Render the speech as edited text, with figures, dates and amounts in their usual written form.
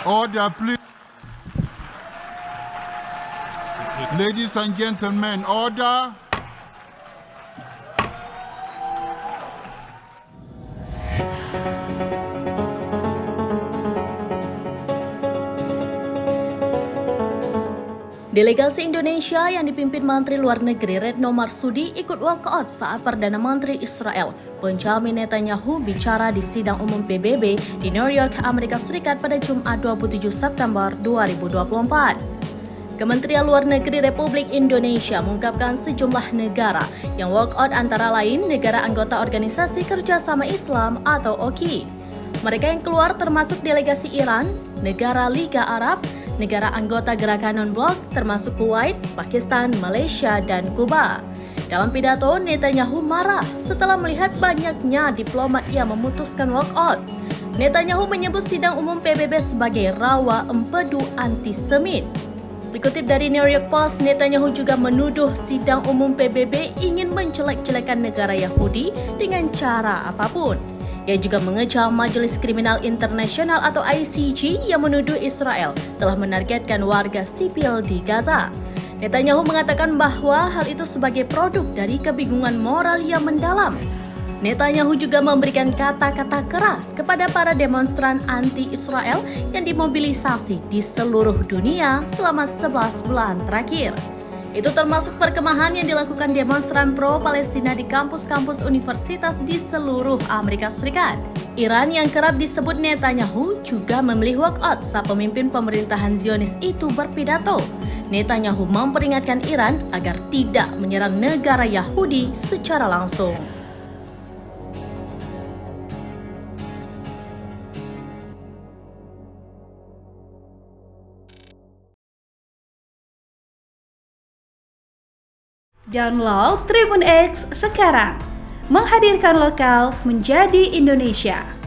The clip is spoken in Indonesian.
Order, please. Ladies and gentlemen, order. Delegasi Indonesia yang dipimpin Menteri Luar Negeri Retno Marsudi ikut walkout saat Perdana Menteri Israel Benjamin Netanyahu bicara di sidang umum PBB di New York, Amerika Serikat pada Jumat 27 September 2024. Kementerian Luar Negeri Republik Indonesia mengungkapkan sejumlah negara yang walkout antara lain negara anggota Organisasi Kerjasama Islam atau OKI. Mereka yang keluar termasuk delegasi Iran, negara Liga Arab, negara anggota Gerakan Non-Blok termasuk Kuwait, Pakistan, Malaysia, dan Kuba. Dalam pidato, Netanyahu marah setelah melihat banyaknya diplomat yang memutuskan walkout. Netanyahu menyebut sidang umum PBB sebagai rawa empedu antisemit. Dikutip dari New York Post, Netanyahu juga menuduh sidang umum PBB ingin menjelek-jelekan negara Yahudi dengan cara apapun. Ia juga mengecam Majelis Kriminal Internasional atau ICJ yang menuduh Israel telah menargetkan warga sipil di Gaza. Netanyahu mengatakan bahwa hal itu sebagai produk dari kebingungan moral yang mendalam. Netanyahu juga memberikan kata-kata keras kepada para demonstran anti-Israel yang dimobilisasi di seluruh dunia selama 11 bulan terakhir. Itu termasuk perkemahan yang dilakukan demonstran pro-Palestina di kampus-kampus universitas di seluruh Amerika Serikat. Iran yang kerap disebut Netanyahu juga memilih walkout saat pemimpin pemerintahan Zionis itu berpidato. Netanyahu memperingatkan Iran agar tidak menyerang negara Yahudi secara langsung. Download Tribun X sekarang, menghadirkan lokal menjadi Indonesia.